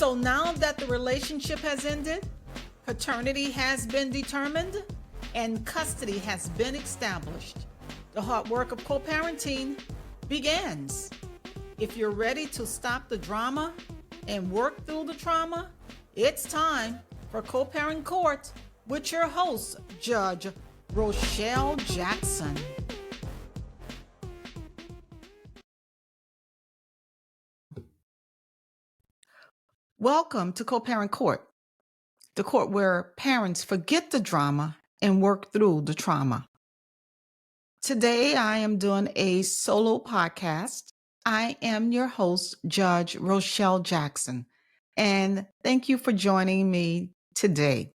So now that the relationship has ended, paternity has been determined, and custody has been established, the hard work of co-parenting begins. If you're ready to stop the drama and work through the trauma, it's time for Co-Parent Court with your host, Judge Rochelle Jackson. Welcome to Co-Parent Court, the court where parents forget the drama and work through the trauma. Today, I am doing a solo podcast. I am your host, Judge Rochelle Jackson, and thank you for joining me today.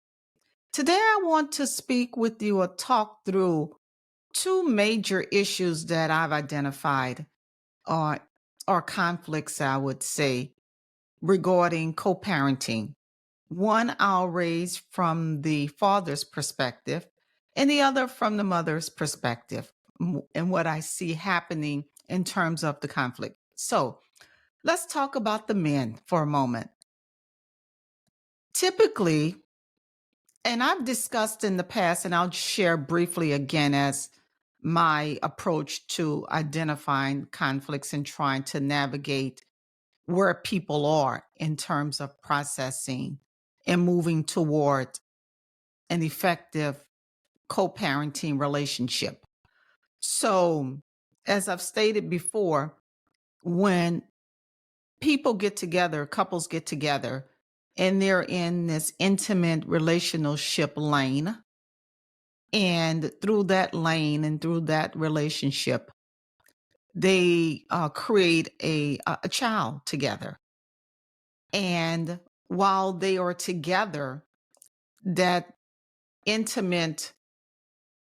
Today, I want to speak with you or talk through two major issues that I've identified, or conflicts, I would say, regarding co-parenting. One I'll raise from the father's perspective, and the other from the mother's perspective, and what I see happening in terms of the conflict. So let's talk about the men for a moment. Typically, and I've discussed in the past, and I'll share briefly again as my approach to identifying conflicts and trying to navigate where people are in terms of processing and moving toward an effective co-parenting relationship. So, as I've stated before, when people get together, couples get together, and they're in this intimate relationship lane, and through that lane and through that relationship, they create a child together. And while they are together, that intimate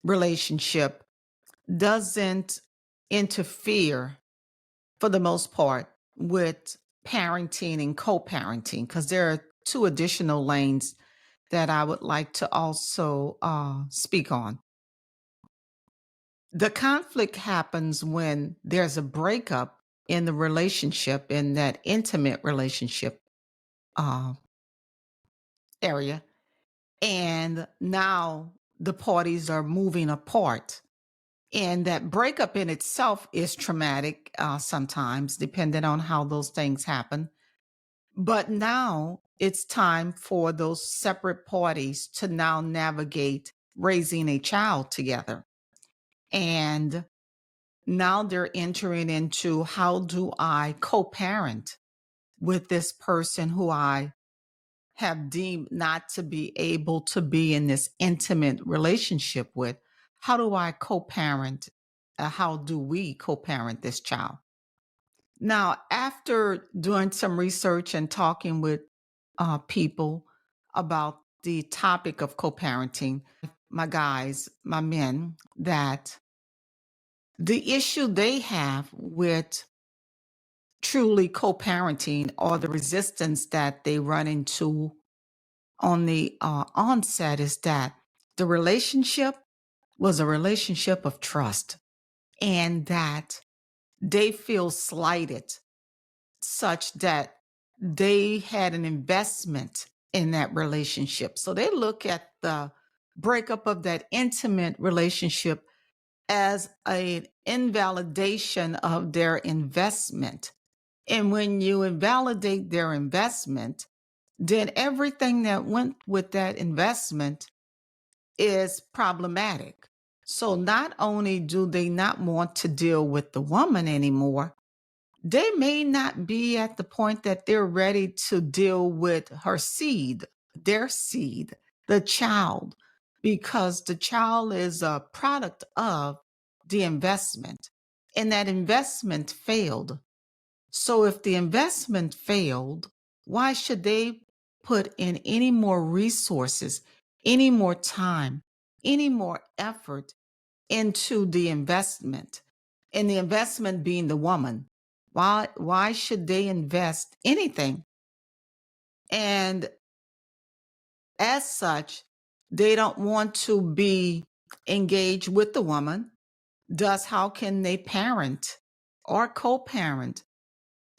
relationship doesn't interfere, for the most part, with parenting and co-parenting, because there are two additional lanes that I would like to also speak on. The conflict happens when there's a breakup in the relationship, in that intimate relationship area, and now the parties are moving apart. And that breakup in itself is traumatic sometimes, depending on how those things happen. But now it's time for those separate parties to now navigate raising a child together. And now they're entering into, how do I co-parent with this person who I have deemed not to be able to be in this intimate relationship with? How do I co-parent? How do we co-parent this child? Now, after doing some research and talking with people about the topic of co-parenting, my guys, my men, that the issue they have with truly co-parenting, or the resistance that they run into on the onset, is that the relationship was a relationship of trust, and that they feel slighted, such that they had an investment in that relationship. So they look at the breakup of that intimate relationship as an invalidation of their investment. And when you invalidate their investment, then everything that went with that investment is problematic. So not only do they not want to deal with the woman anymore, they may not be at the point that they're ready to deal with her seed, their seed, the child, because the child is a product of the investment, and that investment failed. So if the investment failed, why should they put in any more resources, any more time, any more effort into the investment? And the investment being the woman. Why should they invest anything? And as such, they don't want to be engaged with the woman. Thus, how can they parent or co-parent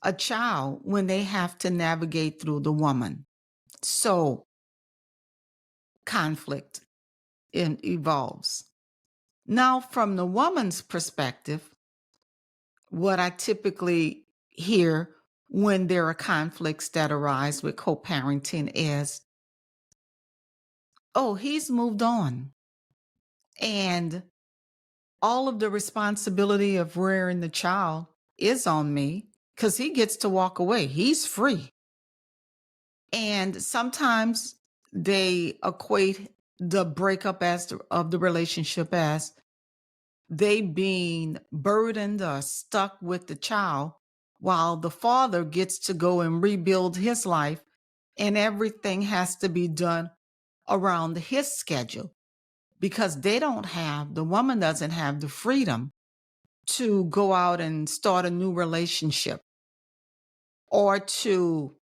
a child when they have to navigate through the woman. So conflict evolves. Now, from the woman's perspective, what I typically hear when there are conflicts that arise with co parenting is, oh, he's moved on. And all of the responsibility of rearing the child is on me because he gets to walk away. He's free. And sometimes they equate the breakup of the relationship as they being burdened or stuck with the child while the father gets to go and rebuild his life and everything has to be done around his schedule because the woman doesn't have the freedom to go out and start a new relationship or to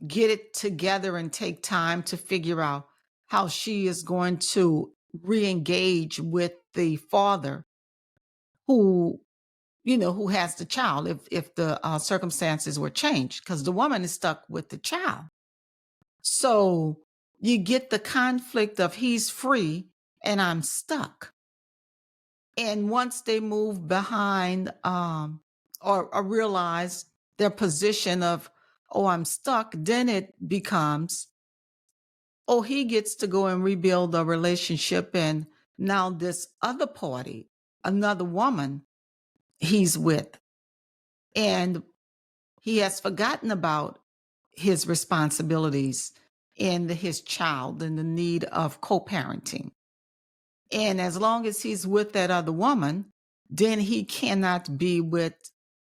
get it together and take time to figure out how she is going to re-engage with the father who who has the child if the circumstances were changed because the woman is stuck with the child. So you get the conflict of he's free and I'm stuck. And once they move behind or realize their position of, oh, I'm stuck, then it becomes, oh, he gets to go and rebuild a relationship. And now this other party, another woman he's with, and he has forgotten about his responsibilities and his child and the need of co parenting. And as long as he's with that other woman, then he cannot be with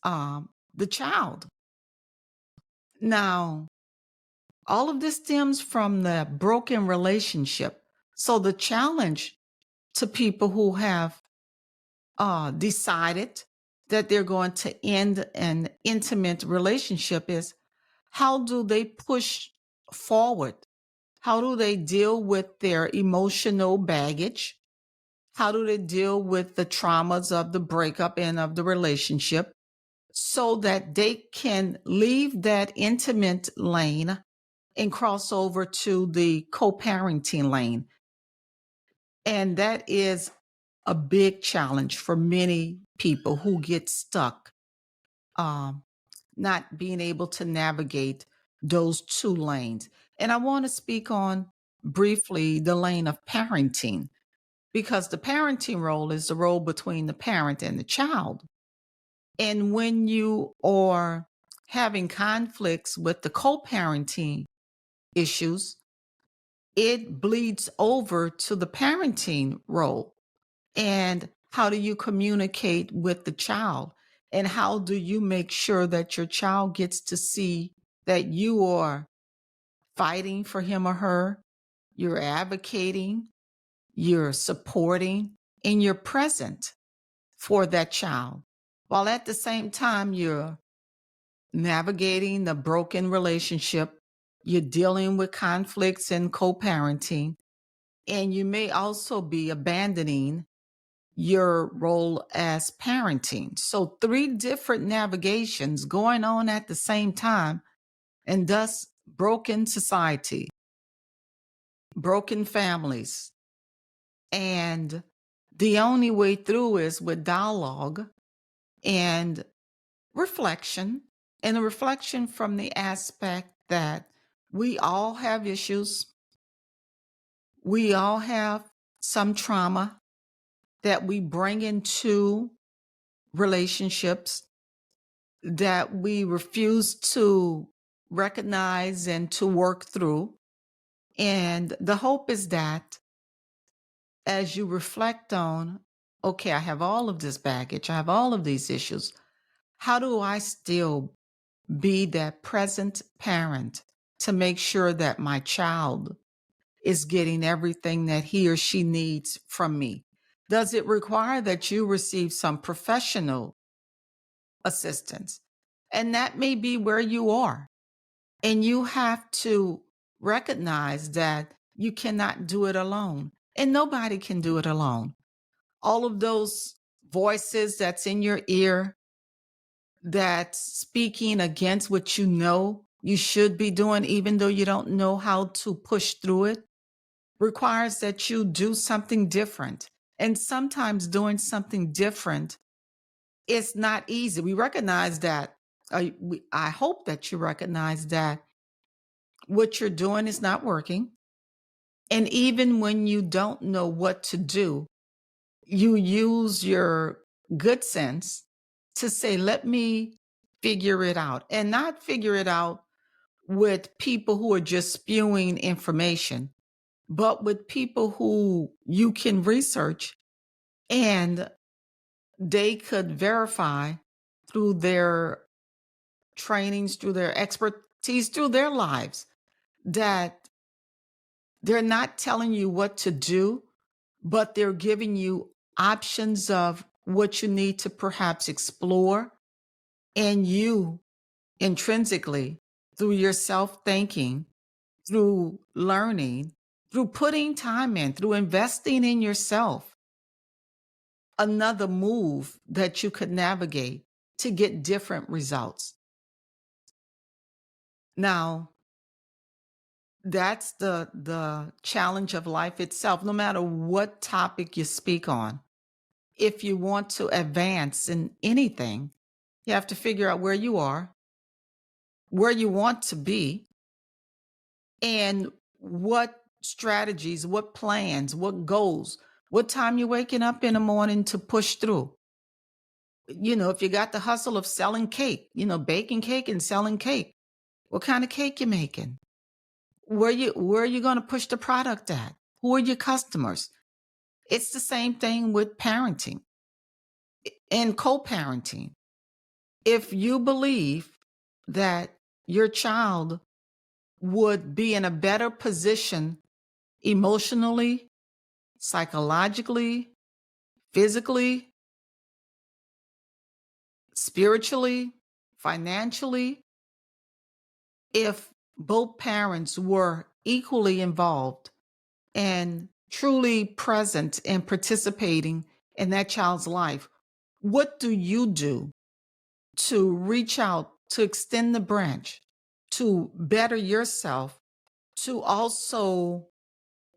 the child. Now, all of this stems from the broken relationship. So the challenge to people who have decided that they're going to end an intimate relationship is, how do they push forward? How do they deal with their emotional baggage? How do they deal with the traumas of the breakup and of the relationship so that they can leave that intimate lane and cross over to the co-parenting lane? And that is a big challenge for many people who get stuck, um, not being able to navigate those two lanes. And I want to speak on briefly the lane of parenting, because the parenting role is the role between the parent and the child. And when you are having conflicts with the co parenting issues, it bleeds over to the parenting role. And how do you communicate with the child? And how do you make sure that your child gets to see that you are fighting for him or her, you're advocating, you're supporting, and you're present for that child, while at the same time you're navigating the broken relationship, you're dealing with conflicts and co-parenting, and you may also be abandoning your role as parenting. So three different navigations going on at the same time, and thus broken society, broken families. And the only way through is with dialogue and reflection, and a reflection from the aspect that we all have issues. We all have some trauma that we bring into relationships that we refuse to recognize and to work through. And the hope is that as you reflect on, okay, I have all of this baggage, I have all of these issues. How do I still be that present parent to make sure that my child is getting everything that he or she needs from me? Does it require that you receive some professional assistance? And that may be where you are. And you have to recognize that you cannot do it alone. And nobody can do it alone. All of those voices that's in your ear that speaking against what you know you should be doing, even though you don't know how to push through it, requires that you do something different. And sometimes doing something different is not easy. We recognize that. I hope that you recognize that what you're doing is not working. And even when you don't know what to do, you use your good sense to say, let me figure it out, and not figure it out with people who are just spewing information, but with people who you can research and they could verify through their trainings, through their expertise, through their lives, that they're not telling you what to do, but they're giving you options of what you need to perhaps explore. And you intrinsically, through your self thinking, through learning, through putting time in, through investing in yourself, another move that you could navigate to get different results. Now, that's the challenge of life itself, no matter what topic you speak on. If you want to advance in anything, you have to figure out where you are, where you want to be, and what strategies, what plans, what goals, what time you're waking up in the morning to push through. If you got the hustle of selling cake, baking cake and selling cake, what kind of cake you making? Where are you going to push the product at? Who are your customers? It's the same thing with parenting and co-parenting. If you believe that your child would be in a better position emotionally, psychologically, physically, spiritually, financially, if both parents were equally involved and truly present and participating in that child's life, what do you do to reach out, to extend the branch, to better yourself, to also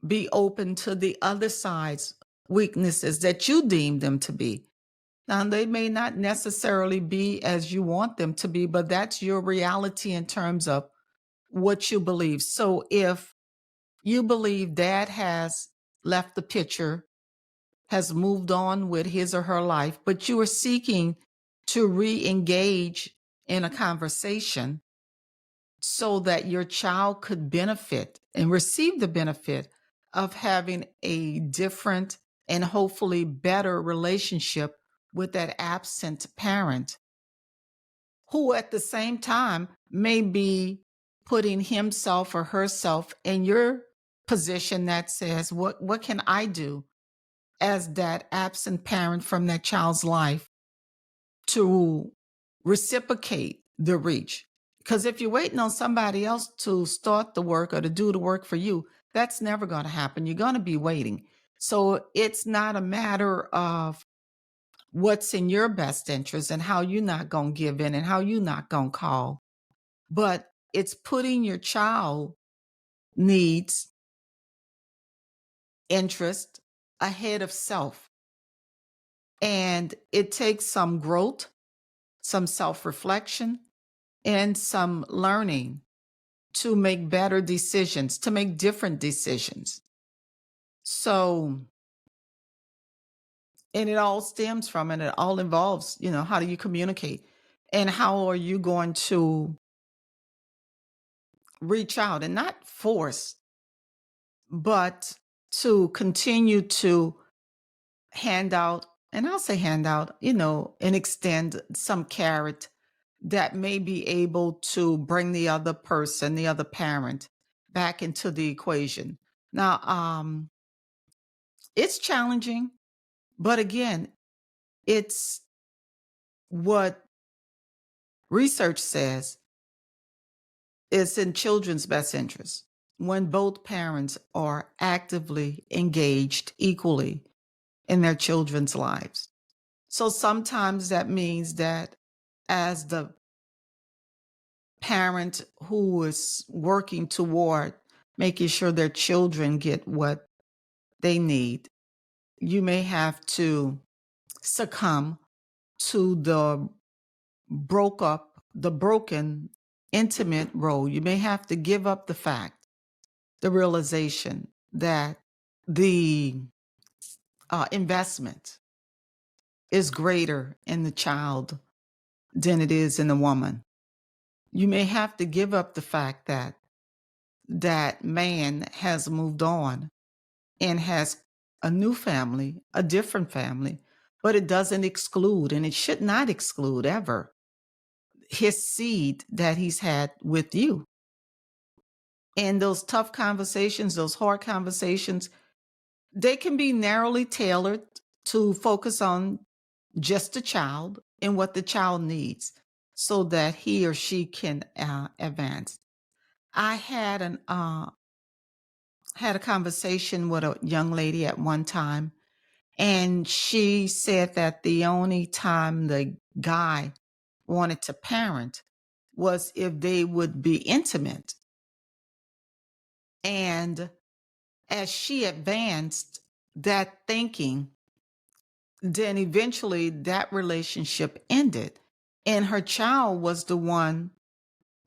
be open to the other side's weaknesses that you deem them to be? Now, they may not necessarily be as you want them to be, but that's your reality in terms of what you believe. So if you believe dad has left the picture, has moved on with his or her life, but you are seeking to re engage in a conversation so that your child could benefit and receive the benefit of having a different and hopefully better relationship with that absent parent, who at the same time may be putting himself or herself in your position that says, what can I do as that absent parent from that child's life to reciprocate the reach? Because if you're waiting on somebody else to start the work or to do the work for you, that's never going to happen. You're going to be waiting. So it's not a matter of what's in your best interest and how you're not going to give in and how you're not going to call, but it's putting your child needs, interest ahead of self. And it takes some growth, some self-reflection, and some learning to make better decisions, to make different decisions. So, and it all stems from, and it all involves, how do you communicate? And how are you going to reach out and not force, but to continue to hand out, and I'll say hand out, and extend some carrot that may be able to bring the other person, the other parent, back into the equation. Now, it's challenging, but again, it's what research says is in children's best interest when both parents are actively engaged equally in their children's lives. So sometimes that means that as the parent who is working toward making sure their children get what they need, you may have to succumb to the broken, intimate role. You may have to give up the fact, the realization that the investment is greater in the child than it is in the woman. You may have to give up the fact that that man has moved on and has a new family, a different family, but it doesn't exclude, and it should not exclude ever, his seed that he's had with you. And those tough conversations, those hard conversations, they can be narrowly tailored to focus on just the child and what the child needs so that he or she can advance. I had a conversation with a young lady at one time, and she said that the only time the guy wanted to parent was if they would be intimate. And as she advanced that thinking, then eventually that relationship ended. And her child was the one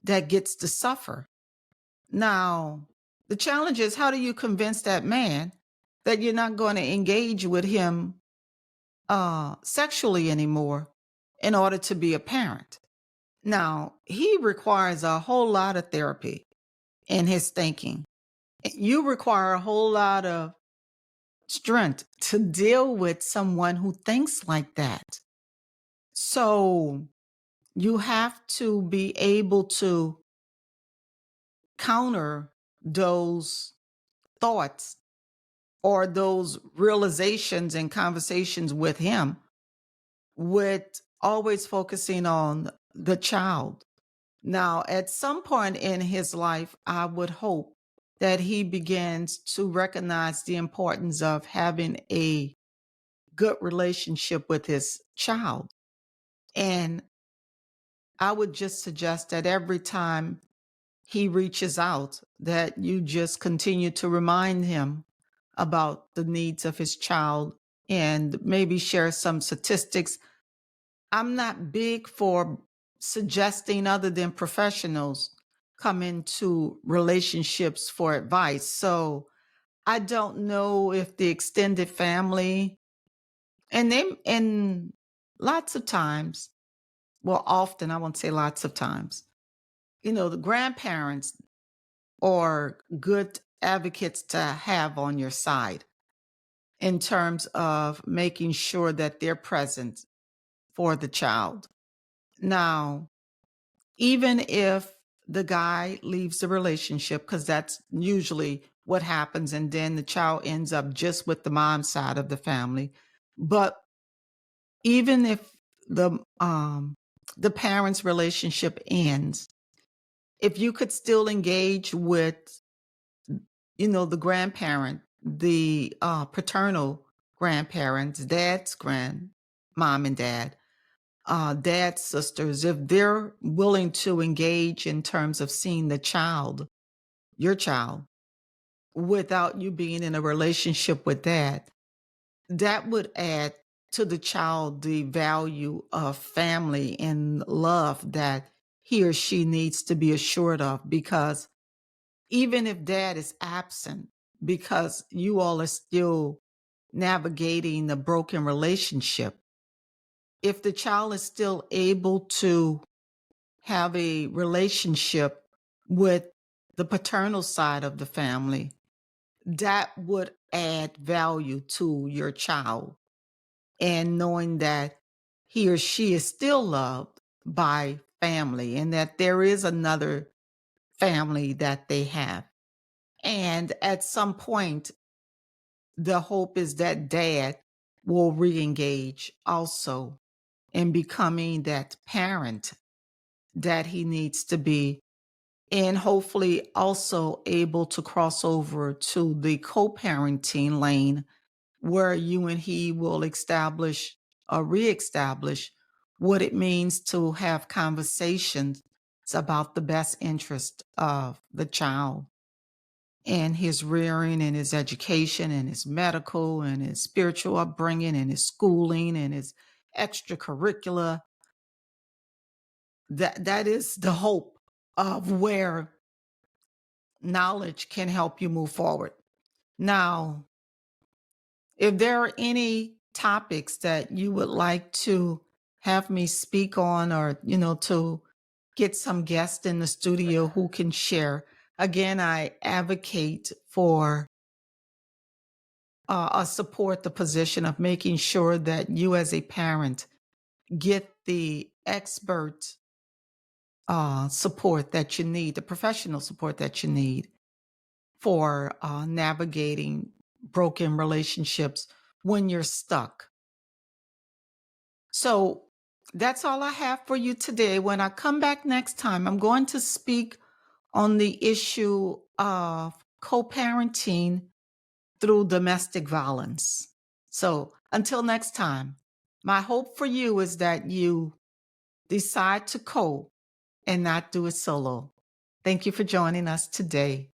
that gets to suffer. Now, the challenge is, how do you convince that man that you're not going to engage with him sexually anymore in order to be a parent? Now, he requires a whole lot of therapy in his thinking. You require a whole lot of strength to deal with someone who thinks like that. So you have to be able to counter those thoughts or those realizations and conversations with him with always focusing on the child. Now, at some point in his life, I would hope that he begins to recognize the importance of having a good relationship with his child. And I would just suggest that every time he reaches out, that you just continue to remind him about the needs of his child and maybe share some statistics. I'm not big for suggesting other than professionals come into relationships for advice. So I don't know if the extended family and lots of times, well, often, I won't say lots of times, the grandparents are good advocates to have on your side in terms of making sure that they're present for the child. Now, even if the guy leaves the relationship, because that's usually what happens, and then the child ends up just with the mom side of the family. But even if the parents' relationship ends, if you could still engage with, the grandparent, the paternal grandparents, dad's mom and dad, dad's sisters, if they're willing to engage in terms of seeing the child, your child, without you being in a relationship with that would add to the child the value of family and love that he or she needs to be assured of. Because even if dad is absent, because you all are still navigating the broken relationship, if the child is still able to have a relationship with the paternal side of the family, that would add value to your child. And knowing that he or she is still loved by family and that there is another family that they have. And at some point, the hope is that dad will re-engage also in becoming that parent that he needs to be, and hopefully also able to cross over to the co-parenting lane where you and he will establish or reestablish what it means to have conversations about the best interest of the child and his rearing and his education and his medical and his spiritual upbringing and his schooling and his extracurricular. That is the hope of where knowledge can help you move forward. Now, if there are any topics that you would like to have me speak on, or to get some guests in the studio who can share, again, I advocate for support the position of making sure that you as a parent get the expert support that you need, the professional support that you need for navigating broken relationships when you're stuck. So that's all I have for you today. When I come back next time, I'm going to speak on the issue of co-parenting through domestic violence. So until next time, my hope for you is that you decide to co and not do it solo. Thank you for joining us today.